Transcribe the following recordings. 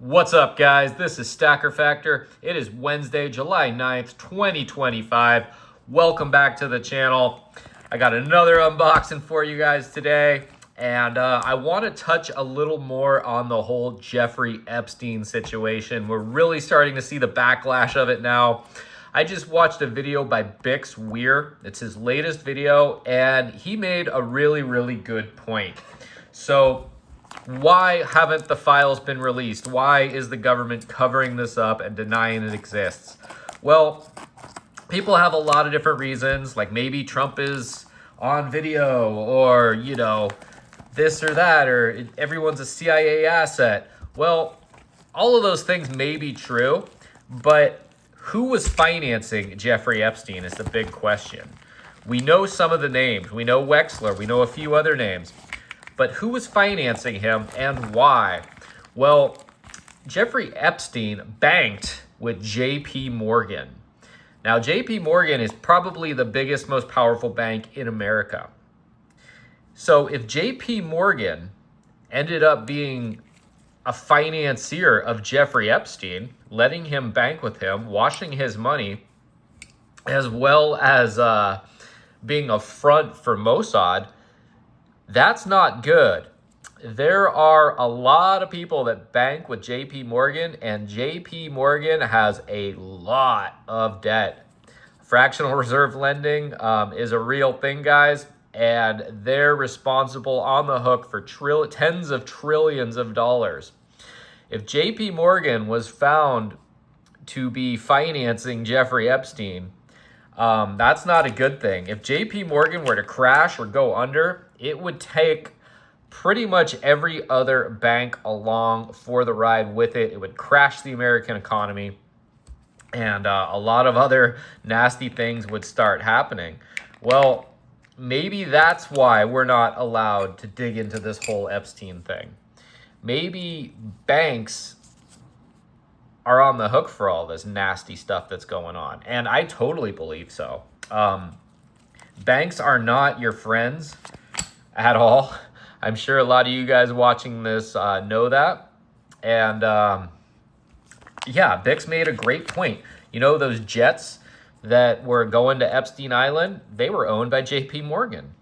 What's up, guys? This is Stacker Factor. It is Wednesday, July 9th, 2025. Welcome back to the channel. I got another unboxing for you guys today, and I want to touch a little more on the whole Jeffrey Epstein situation. We're really starting to see the backlash of it now. I just watched a video by Bix Weir. It's his latest video, and he made a really good point. So, why haven't the files been released? Why is the government covering this up and denying it exists? Well, people have a lot of different reasons, like maybe Trump is on video, or, this or that, or everyone's a CIA asset. Well, all of those things may be true, but who was financing Jeffrey Epstein is the big question. We know some of the names. We know Wexler. We know a few other names. But who was financing him and why? Well, Jeffrey Epstein banked with J.P. Morgan. Now, J.P. Morgan is probably the biggest, most powerful bank in America. So if J.P. Morgan ended up being a financier of Jeffrey Epstein, letting him bank with him, washing his money, as well as being a front for Mossad, that's not good. There are a lot of people that bank with JP Morgan, and JP Morgan has a lot of debt. Fractional reserve lending is a real thing, guys, and they're responsible on the hook for tens of trillions of dollars. If JP Morgan was found to be financing Jeffrey Epstein, that's not a good thing. If JP Morgan were to crash or go under, it would take pretty much every other bank along for the ride with it. It would crash the American economy, and a lot of other nasty things would start happening. Well, maybe that's why we're not allowed to dig into this whole Epstein thing. Maybe banks are on the hook for all this nasty stuff that's going on, and I totally believe so. Banks are not your friends at all. I'm sure a lot of you guys watching this know that. And yeah, Bix made a great point. You know, those jets that were going to Epstein Island, they were owned by JP Morgan.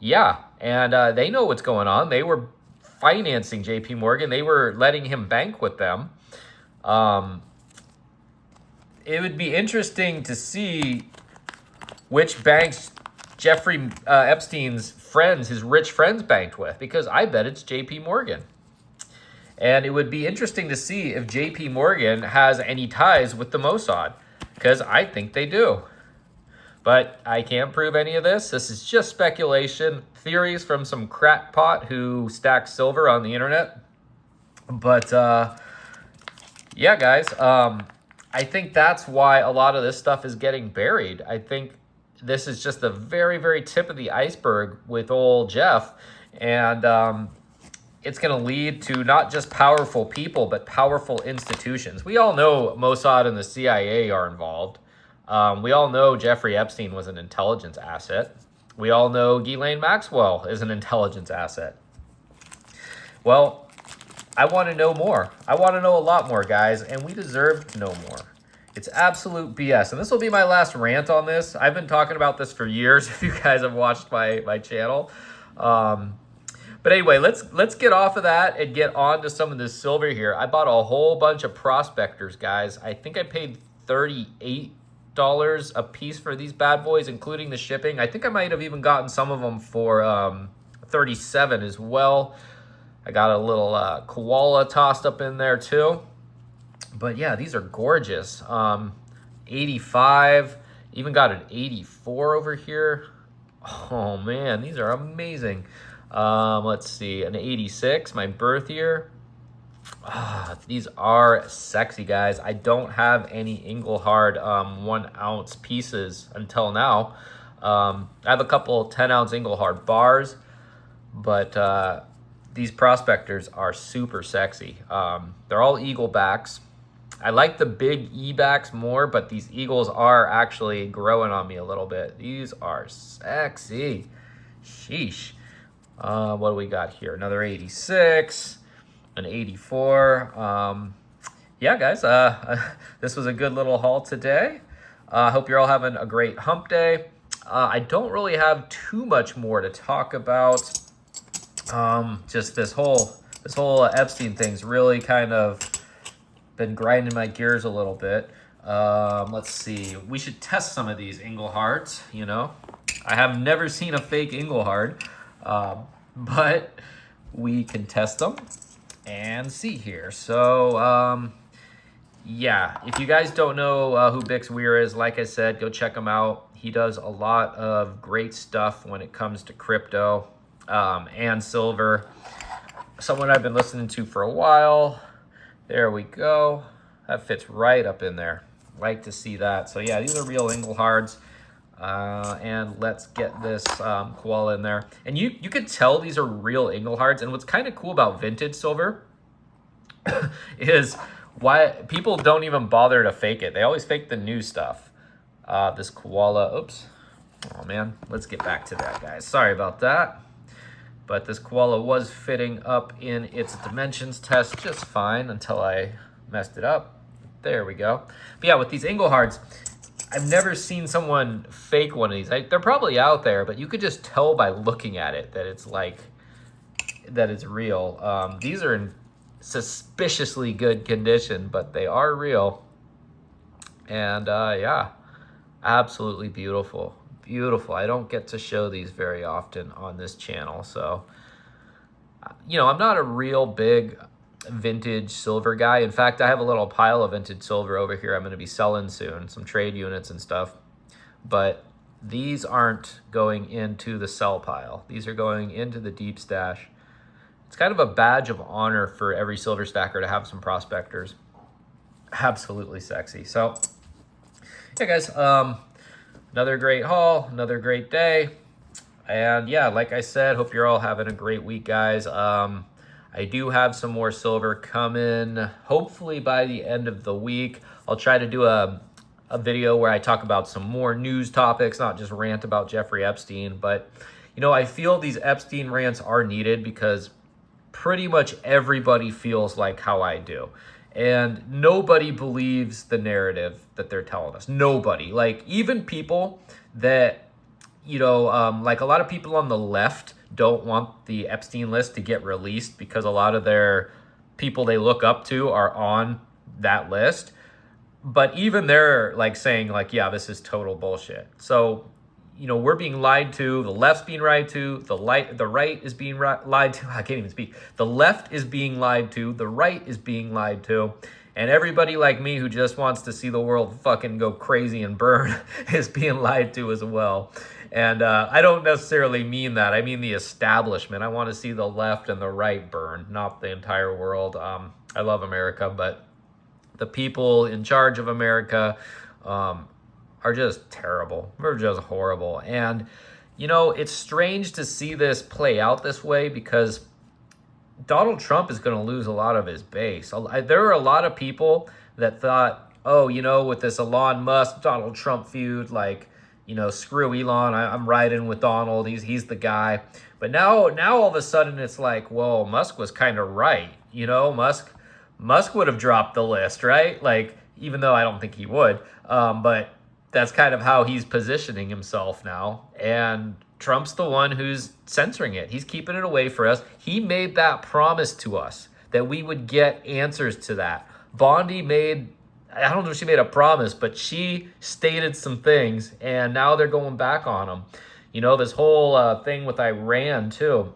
Yeah, and they know what's going on. They were financing JP Morgan. They were letting him bank with them. It would be interesting to see which banks Jeffrey Epstein's friends, his rich friends, banked with, because I bet it's J.P. Morgan. And it would be interesting to see if J.P. Morgan has any ties with the Mossad, because I think they do. But I can't prove any of this. This is just speculation, theories from some crackpot who stacks silver on the internet. But yeah, guys, I think that's why a lot of this stuff is getting buried. I think this is just the very tip of the iceberg with old Jeff. And it's going to lead to not just powerful people, but powerful institutions. We all know Mossad and the CIA are involved. We all know Jeffrey Epstein was an intelligence asset. We all know Ghislaine Maxwell is an intelligence asset. Well, I want to know more. I want to know a lot more, guys, and we deserve to know more. It's absolute BS, and this will be my last rant on this. I've been talking about this for years, if you guys have watched my channel. But anyway, let's get off of that and get on to some of this silver here. I bought a whole bunch of prospectors, guys. I think I paid $38 a piece for these bad boys, including the shipping. I think I might have even gotten some of them for $37 as well. I got a little koala tossed up in there too. But yeah, these are gorgeous. 85, even got an 84 over here. Oh man, these are amazing. Let's see, an 86, my birth year. These are sexy, guys. I don't have any Engelhard 1 ounce pieces until now. I have a couple 10 ounce Engelhard bars, but these prospectors are super sexy. They're all eagle backs. I like the big E-backs more, but these eagles are actually growing on me a little bit. These are sexy. Sheesh. What do we got here? Another 86. an 84. Yeah, guys, this was a good little haul today. I hope you're all having a great hump day. I don't really have too much more to talk about. Just this whole Epstein thing's really kind of been grinding my gears a little bit. Let's see. We should test some of these Engelhards, you know. I have never seen a fake Engelhard, but we can test them and see here. So, yeah, if you guys don't know who Bix Weir is, like I said, go check him out. He does a lot of great stuff when it comes to crypto and silver. Someone I've been listening to for a while. There we go. That fits right up in there. Like to see that. So yeah, these are real Engelhards. And let's get this koala in there. And you could tell these are real Engelhards. And what's kind of cool about vintage silver is why people don't even bother to fake it. They always fake the new stuff. This koala, oops. Oh man, let's get back to that, guys. Sorry about that. But this koala was fitting up in its dimensions test just fine until I messed it up. There we go. But yeah, with these Engelhards, I've never seen someone fake one of these. They're probably out there, but you could just tell by looking at it that it's that it's real. These are in suspiciously good condition, but they are real. And yeah, absolutely beautiful. Beautiful. I don't get to show these very often on this channel. So, you know, I'm not a real big vintage silver guy. In fact, I have a little pile of vintage silver over here I'm going to be selling soon, some trade units and stuff. But these aren't going into the sell pile. These are going into the deep stash. It's kind of a badge of honor for every silver stacker to have some prospectors. Absolutely sexy. So, yeah, guys, another great haul, another great day. And yeah, like I said, hope you're all having a great week, guys. I do have some more silver coming, hopefully by the end of the week. I'll try to do a video where I talk about some more news topics, not just rant about Jeffrey Epstein. But, you know, I feel these Epstein rants are needed because pretty much everybody feels like how I do. And nobody believes the narrative that they're telling us. Nobody. Like, even people that, you know, like a lot of people on the left don't want the Epstein list to get released because a lot of their people they look up to are on that list. But even they're like saying like, yeah, this is total bullshit. So, you know, we're being lied to. The left's being lied to. The right is being lied to. I can't even speak. The left is being lied to. The right is being lied to. And everybody like me who just wants to see the world fucking go crazy and burn is being lied to as well. And I don't necessarily mean that. I mean the establishment. I want to see the left and the right burn, not the entire world. I love America, but the people in charge of America are just terrible. They're just horrible. And, you know, it's strange to see this play out this way because Donald Trump is going to lose a lot of his base. There are a lot of people that thought, oh, you know, with this Elon Musk, Donald Trump feud, like, you know, screw Elon, I'm riding with Donald, he's the guy. But now all of a sudden it's like, whoa, Musk was kind of right. You know, Musk would have dropped the list, right? Like, even though I don't think he would. But that's kind of how he's positioning himself now. And Trump's the one who's censoring it. He's keeping it away for us. He made that promise to us that we would get answers to that. Bondi made, I don't know if she made a promise, but she stated some things, and now they're going back on them. You know, this whole thing with Iran, too.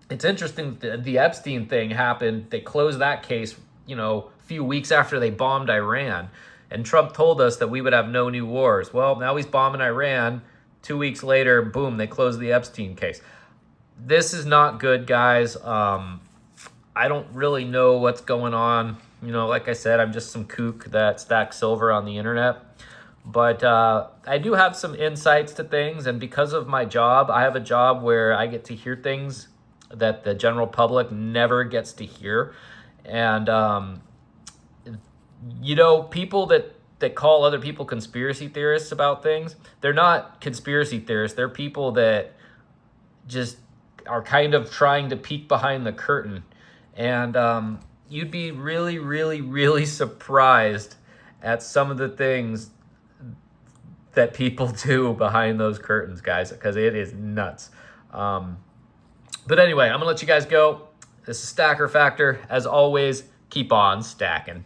It's interesting, the Epstein thing happened. They closed that case, you know, a few weeks after they bombed Iran. And Trump told us that we would have no new wars. Well, now he's bombing Iran. 2 weeks later, boom, they closed the Epstein case. This is not good, guys. I don't really know what's going on. You know, like I said, I'm just some kook that stacks silver on the internet. But I do have some insights to things. And because of my job, I have a job where I get to hear things that the general public never gets to hear. And, you know, people that call other people conspiracy theorists about things, they're not conspiracy theorists. They're people that just are kind of trying to peek behind the curtain And you'd be really, really, really surprised at some of the things that people do behind those curtains, guys, because it is nuts. But anyway, I'm going to let you guys go. This is Stacker Factor. As always, keep on stacking.